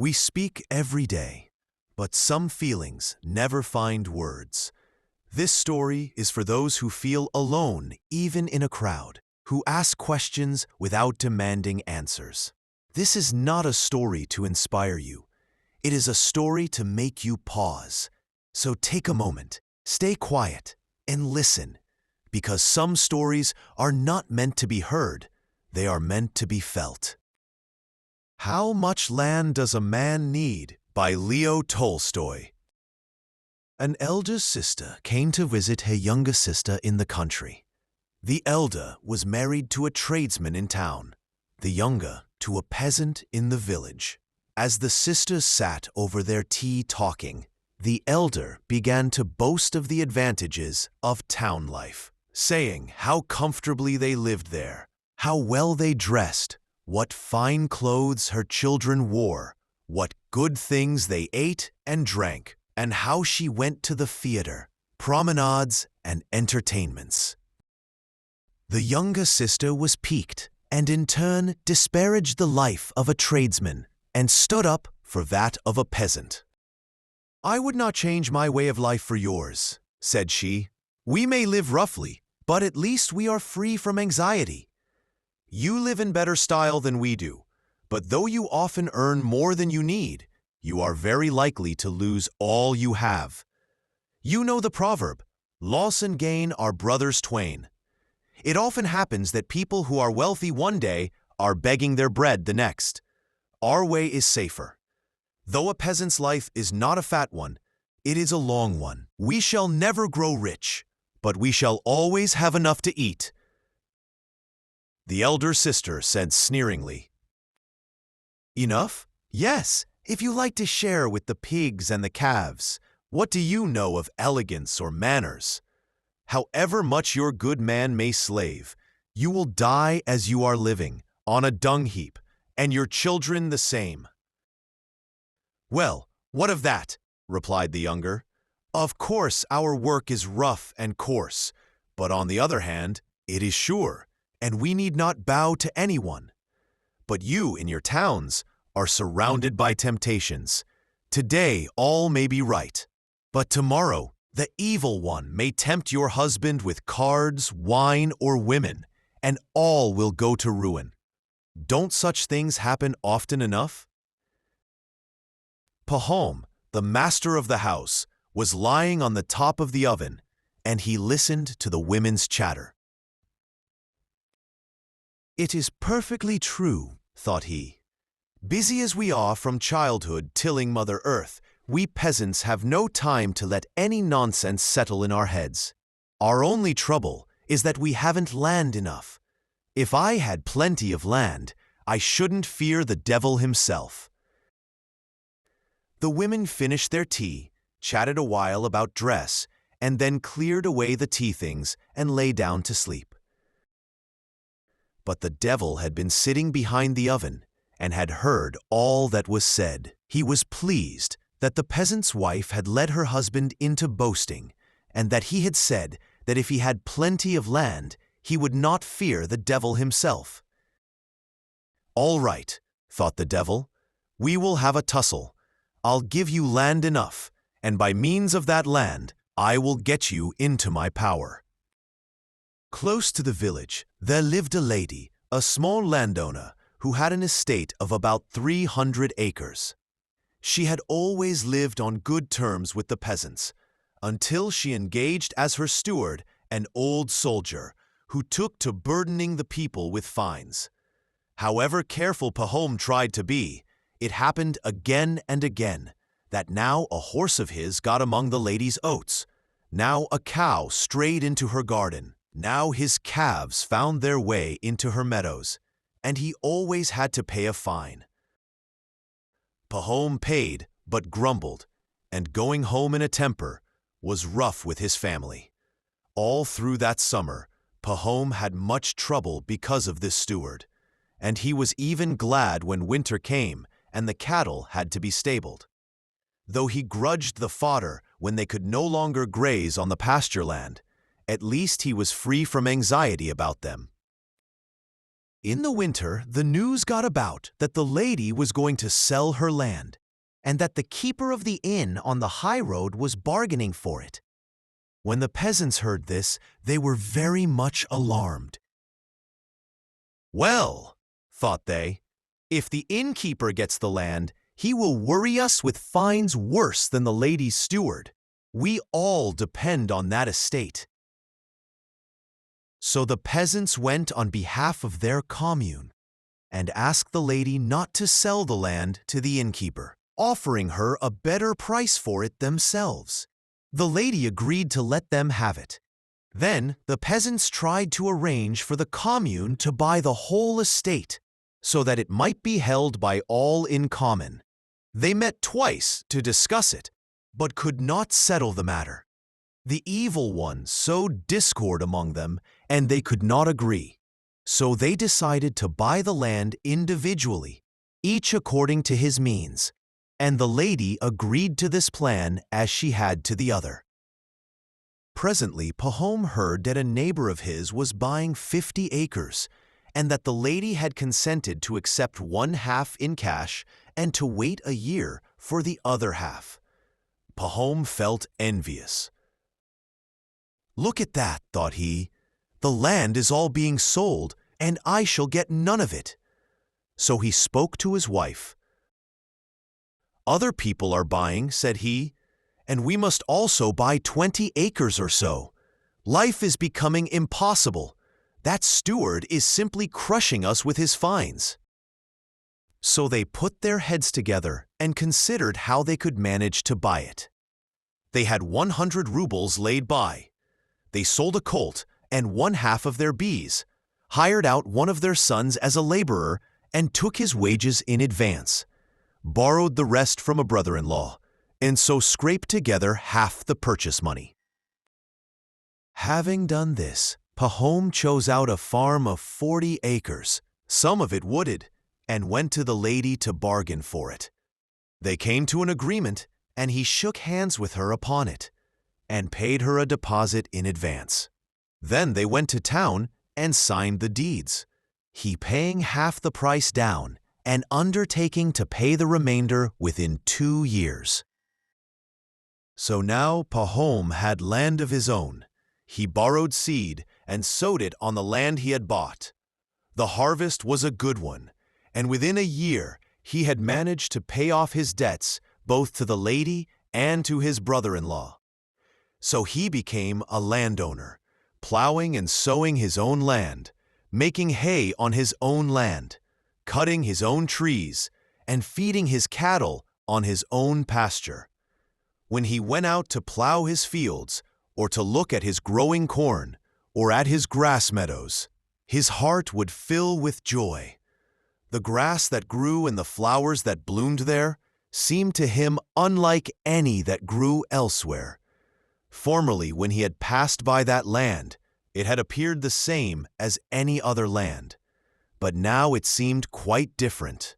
We speak every day, but some feelings never find words. This story is for those who feel alone even in a crowd, who ask questions without demanding answers. This is not a story to inspire you. It is a story to make you pause. So take a moment, stay quiet, and listen, because some stories are not meant to be heard, they are meant to be felt. How Much Land Does a Man Need? By Leo Tolstoy. An elder sister came to visit her younger sister in the country. The elder was married to a tradesman in town, the younger to a peasant in the village. As the sisters sat over their tea talking, the elder began to boast of the advantages of town life, saying how comfortably they lived there, how well they dressed, what fine clothes her children wore, what good things they ate and drank, and how she went to the theater, promenades, and entertainments. The younger sister was piqued, and in turn disparaged the life of a tradesman, and stood up for that of a peasant. "I would not change my way of life for yours," said she. "We may live roughly, but at least we are free from anxiety. You live in better style than we do, but though you often earn more than you need, you are very likely to lose all you have. You know the proverb, 'Loss and gain are brothers twain.' It often happens that people who are wealthy one day are begging their bread the next. Our way is safer. Though a peasant's life is not a fat one, it is a long one. We shall never grow rich, but we shall always have enough to eat." The elder sister said sneeringly, "Enough? Yes, if you like to share with the pigs and the calves. What do you know of elegance or manners? However much your good man may slave, you will die as you are living, on a dung heap, and your children the same." "Well, what of that?" replied the younger. "Of course our work is rough and coarse, but on the other hand, it is sure, and we need not bow to anyone. But you in your towns are surrounded by temptations. Today all may be right, but tomorrow the evil one may tempt your husband with cards, wine, or women, and all will go to ruin. Don't such things happen often enough?" Pahom, the master of the house, was lying on the top of the oven, and he listened to the women's chatter. "It is perfectly true," thought he. "Busy as we are from childhood tilling Mother Earth, we peasants have no time to let any nonsense settle in our heads. Our only trouble is that we haven't land enough. If I had plenty of land, I shouldn't fear the devil himself." The women finished their tea, chatted a while about dress, and then cleared away the tea things and lay down to sleep. But the devil had been sitting behind the oven and had heard all that was said. He was pleased that the peasant's wife had led her husband into boasting, and that he had said that if he had plenty of land, he would not fear the devil himself. "All right," thought the devil, "we will have a tussle. I'll give you land enough, and by means of that land, I will get you into my power." Close to the village, there lived a lady, a small landowner, who had an estate of about 300 acres. She had always lived on good terms with the peasants, until she engaged as her steward an old soldier, who took to burdening the people with fines. However careful Pahom tried to be, it happened again and again that now a horse of his got among the lady's oats, now a cow strayed into her garden, now his calves found their way into her meadows, and he always had to pay a fine. Pahom paid, but grumbled, and going home in a temper, was rough with his family. All through that summer, Pahom had much trouble because of this steward, and he was even glad when winter came and the cattle had to be stabled. Though he grudged the fodder when they could no longer graze on the pasture land, at least he was free from anxiety about them. In the winter, the news got about that the lady was going to sell her land, and that the keeper of the inn on the high road was bargaining for it. When the peasants heard this, they were very much alarmed. "Well," thought they, "if the innkeeper gets the land, he will worry us with fines worse than the lady's steward. We all depend on that estate." So the peasants went on behalf of their commune and asked the lady not to sell the land to the innkeeper, offering her a better price for it themselves. The lady agreed to let them have it. Then the peasants tried to arrange for the commune to buy the whole estate so that it might be held by all in common. They met twice to discuss it, but could not settle the matter. The evil one sowed discord among them, and they could not agree. So they decided to buy the land individually, each according to his means, and the lady agreed to this plan as she had to the other. Presently, Pahom heard that a neighbor of his was buying 50 acres, and that the lady had consented to accept 1/2 in cash and to wait a year for the other half. Pahom felt envious. "Look at that," thought he. "The land is all being sold, and I shall get none of it." So he spoke to his wife. "Other people are buying," said he, "and we must also buy 20 acres or so. Life is becoming impossible. That steward is simply crushing us with his fines." So they put their heads together and considered how they could manage to buy it. They had 100 rubles laid by. They sold a colt and 1/2 of their bees, hired out one of their sons as a laborer, and took his wages in advance, borrowed the rest from a brother-in-law, and so scraped together half the purchase money. Having done this, Pahom chose out a farm of 40 acres, some of it wooded, and went to the lady to bargain for it. They came to an agreement, and he shook hands with her upon it, and paid her a deposit in advance. Then they went to town and signed the deeds, he paying half the price down and undertaking to pay the remainder within 2 years. So now Pahom had land of his own. He borrowed seed and sowed it on the land he had bought. The harvest was a good one, and within a year he had managed to pay off his debts both to the lady and to his brother-in-law. So he became a landowner, plowing and sowing his own land, making hay on his own land, cutting his own trees, and feeding his cattle on his own pasture. When he went out to plow his fields, or to look at his growing corn, or at his grass meadows, his heart would fill with joy. The grass that grew and the flowers that bloomed there seemed to him unlike any that grew elsewhere. Formerly, when he had passed by that land, it had appeared the same as any other land, but now it seemed quite different.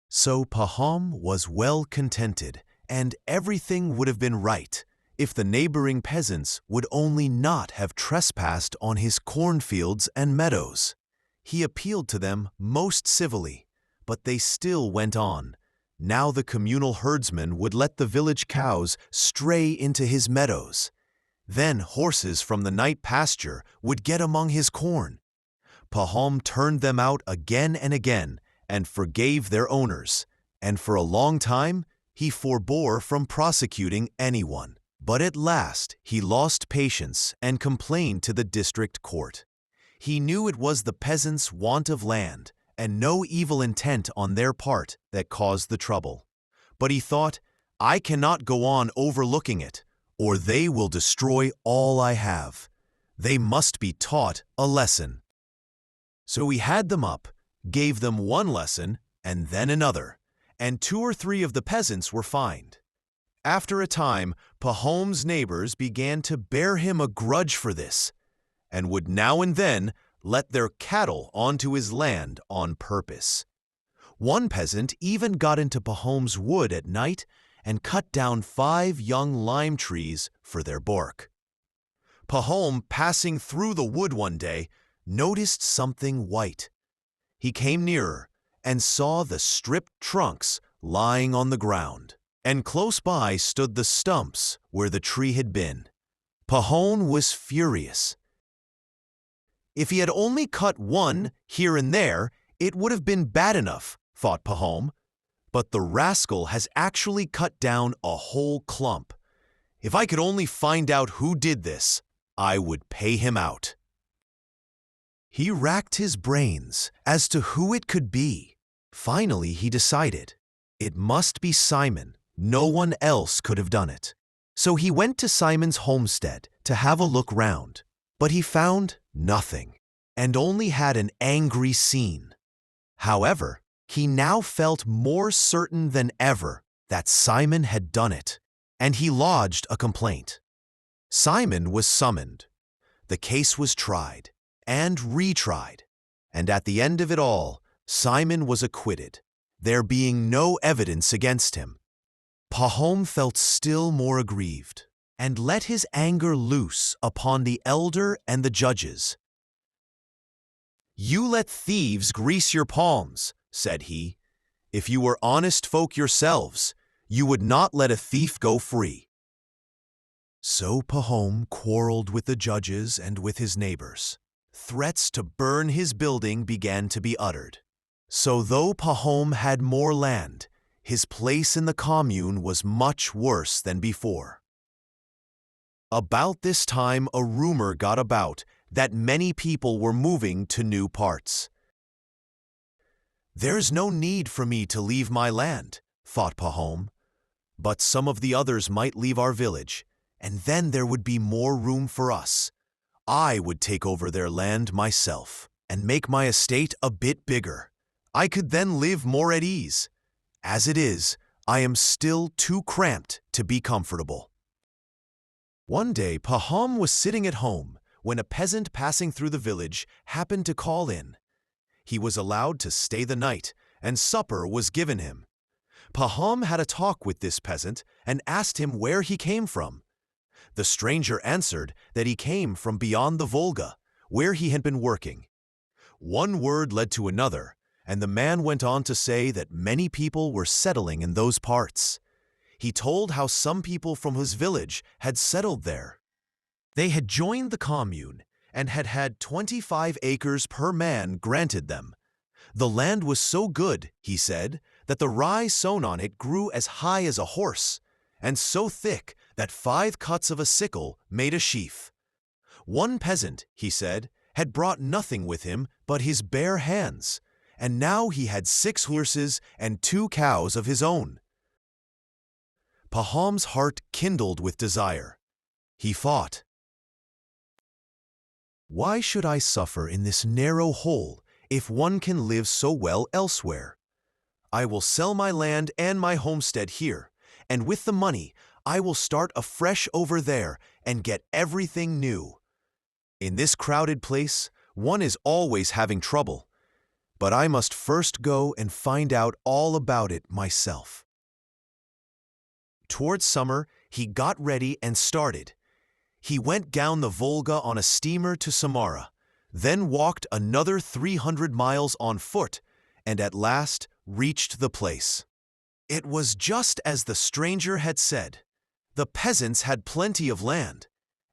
So Pahom was well contented, and everything would have been right if the neighboring peasants would only not have trespassed on his cornfields and meadows. He appealed to them most civilly, but they still went on. Now the communal herdsman would let the village cows stray into his meadows. Then horses from the night pasture would get among his corn. Pahom turned them out again and again and forgave their owners, and for a long time he forbore from prosecuting anyone. But at last he lost patience and complained to the district court. He knew it was the peasants' want of land and no evil intent on their part that caused the trouble. But he thought, "I cannot go on overlooking it, or they will destroy all I have. They must be taught a lesson." So he had them up, gave them one lesson and then another, and 2 or 3 of the peasants were fined. After a time, Pahom's neighbors began to bear him a grudge for this, and would now and then let their cattle onto his land on purpose. One peasant even got into Pahom's wood at night and cut down 5 young lime trees for their bark. Pahom, passing through the wood one day, noticed something white. He came nearer and saw the stripped trunks lying on the ground, and close by stood the stumps where the tree had been. Pahom was furious. If he had only cut one here and there, it would have been bad enough, thought Pahom. But the rascal has actually cut down a whole clump. If I could only find out who did this, I would pay him out. He racked his brains as to who it could be. Finally, he decided. It must be Simon. No one else could have done it. So he went to Simon's homestead to have a look round. But he found nothing, and only had an angry scene. However, he now felt more certain than ever that Simon had done it, and he lodged a complaint. Simon was summoned. The case was tried and retried, and at the end of it all, Simon was acquitted, there being no evidence against him. Pahom felt still more aggrieved, and let his anger loose upon the elder and the judges. "You let thieves grease your palms," said he. "If you were honest folk yourselves, you would not let a thief go free." So Pahom quarreled with the judges and with his neighbors. Threats to burn his building began to be uttered. So though Pahom had more land, his place in the commune was much worse than before. About this time, a rumor got about that many people were moving to new parts. "There's no need for me to leave my land," thought Pahom, "but some of the others might leave our village, and then there would be more room for us. I would take over their land myself and make my estate a bit bigger. I could then live more at ease. As it is, I am still too cramped to be comfortable." One day, Pahom was sitting at home when a peasant passing through the village happened to call in. He was allowed to stay the night, and supper was given him. Pahom had a talk with this peasant and asked him where he came from. The stranger answered that he came from beyond the Volga, where he had been working. One word led to another, and the man went on to say that many people were settling in those parts. He told how some people from his village had settled there. They had joined the commune and had had 25 acres per man granted them. The land was so good, he said, that the rye sown on it grew as high as a horse, and so thick that 5 cuts of a sickle made a sheaf. One peasant, he said, had brought nothing with him but his bare hands, and now he had 6 horses and 2 cows of his own. Pahom's heart kindled with desire. He thought, "Why should I suffer in this narrow hole if one can live so well elsewhere? I will sell my land and my homestead here, and with the money I will start afresh over there and get everything new. In this crowded place, one is always having trouble, but I must first go and find out all about it myself." Towards summer, he got ready and started. He went down the Volga on a steamer to Samara, then walked another 300 miles on foot, and at last reached the place. It was just as the stranger had said. The peasants had plenty of land.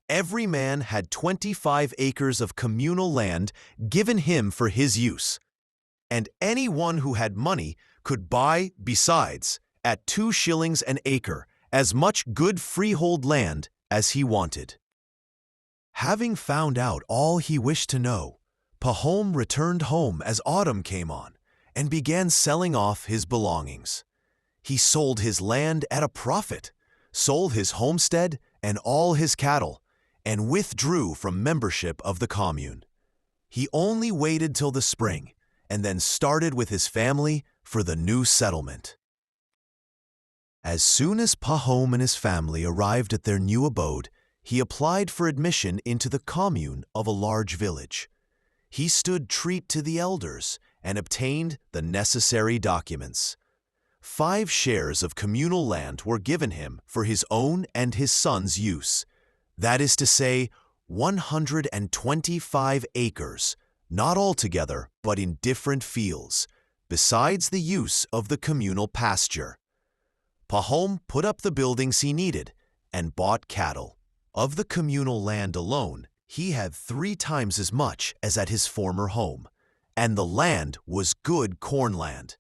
Every man had 25 acres of communal land given him for his use, and anyone who had money could buy, besides, at 2 shillings an acre, as much good freehold land as he wanted. Having found out all he wished to know, Pahom returned home as autumn came on and began selling off his belongings. He sold his land at a profit, sold his homestead and all his cattle, and withdrew from membership of the commune. He only waited till the spring and then started with his family for the new settlement. As soon as Pahom and his family arrived at their new abode, he applied for admission into the commune of a large village. He stood treat to the elders and obtained the necessary documents. 5 shares of communal land were given him for his own and his son's use. That is to say, 125 acres, not all together, but in different fields, besides the use of the communal pasture. Pahom put up the buildings he needed and bought cattle. Of the communal land alone, he had 3 times as much as at his former home, and the land was good cornland.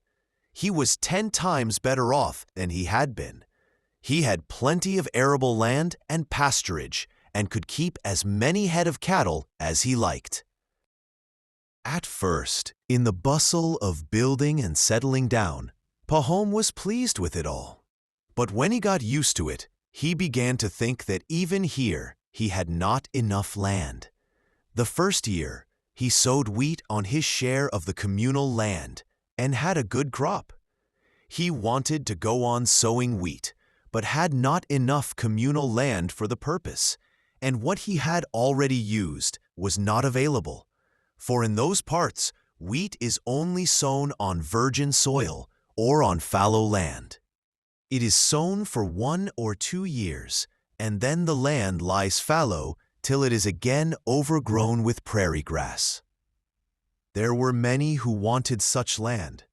He was 10 times better off than he had been. He had plenty of arable land and pasturage and could keep as many head of cattle as he liked. At first, in the bustle of building and settling down, Pahom was pleased with it all. But when he got used to it, he began to think that even here he had not enough land. The first year, he sowed wheat on his share of the communal land and had a good crop. He wanted to go on sowing wheat, but had not enough communal land for the purpose, and what he had already used was not available. For in those parts, wheat is only sown on virgin soil or on fallow land. It is sown for 1 or 2 years, and then the land lies fallow till it is again overgrown with prairie grass. There were many who wanted such land,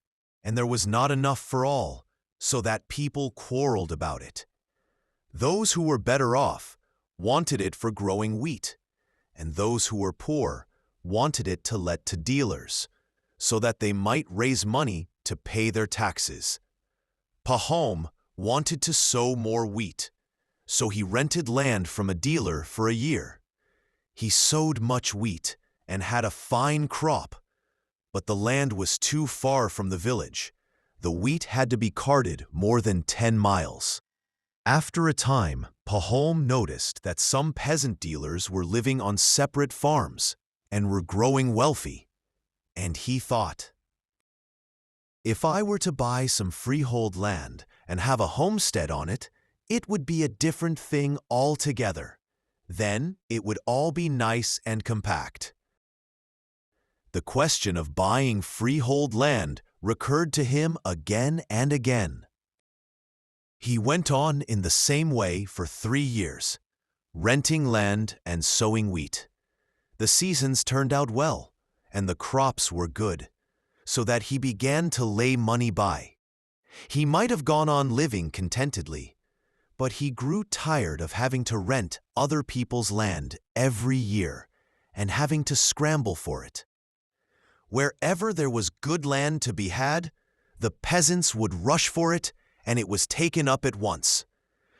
and there was not enough for all, so that people quarreled about it. Those who were better off wanted it for growing wheat, and those who were poor wanted it to let to dealers, so that they might raise money to pay their taxes. Pahom wanted to sow more wheat, so he rented land from a dealer for a year. He sowed much wheat and had a fine crop, but the land was too far from the village. The wheat had to be carted more than 10 miles. After a time, Pahom noticed that some peasant dealers were living on separate farms and were growing wealthy, and he thought, if I were to buy some freehold land and have a homestead on it, it would be a different thing altogether. Then it would all be nice and compact. The question of buying freehold land recurred to him again and again. He went on in the same way for 3 years, renting land and sowing wheat. The seasons turned out well, and the crops were good, so that he began to lay money by. He might have gone on living contentedly, but he grew tired of having to rent other people's land every year and having to scramble for it. Wherever there was good land to be had, the peasants would rush for it, and it was taken up at once,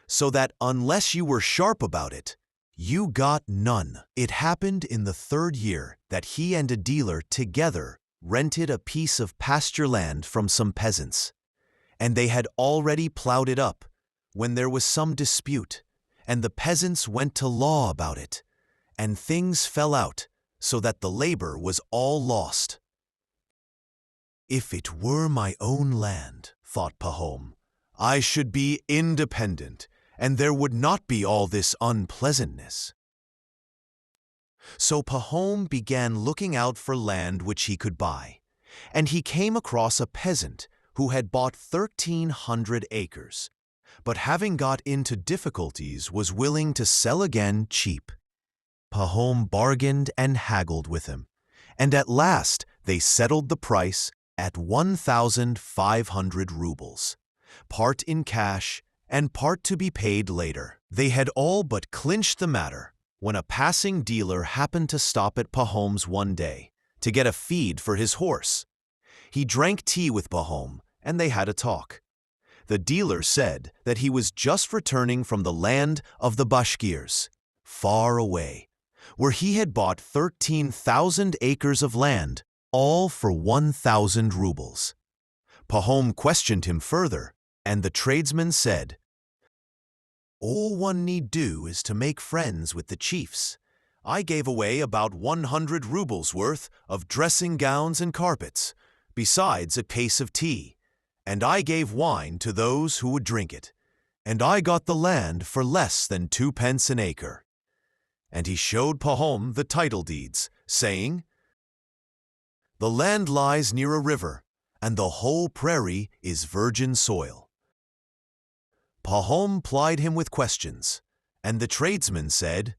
so that unless you were sharp about it, you got none. It happened in the 3rd year that he and a dealer together rented a piece of pasture land from some peasants, and they had already plowed it up when there was some dispute, and the peasants went to law about it, and things fell out so that the labor was all lost. If it were my own land, thought Pahom, I should be independent, and there would not be all this unpleasantness. So Pahom began looking out for land which he could buy, and he came across a peasant who had bought 1,300 acres, but having got into difficulties was willing to sell again cheap. Pahom bargained and haggled with him, and at last they settled the price at 1,500 rubles, part in cash and part to be paid later. They had all but clinched the matter when a passing dealer happened to stop at Pahom's one day to get a feed for his horse. He drank tea with Pahom, and they had a talk. The dealer said that he was just returning from the land of the Bashkirs, far away, where he had bought 13,000 acres of land, all for 1,000 rubles. Pahom questioned him further, and the tradesman said, "All one need do is to make friends with the chiefs. I gave away about 100 rubles worth of dressing gowns and carpets, besides a case of tea, and I gave wine to those who would drink it, and I got the land for less than 2 pence an acre." And he showed Pahom the title deeds, saying, "The land lies near a river, and the whole prairie is virgin soil." Pahom plied him with questions, and the tradesman said,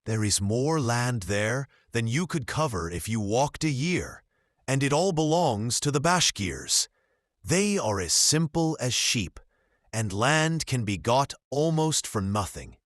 There is more land there than you could cover if you walked a year, and it all belongs to the Bashkirs. They are as simple as sheep, and land can be got almost for nothing.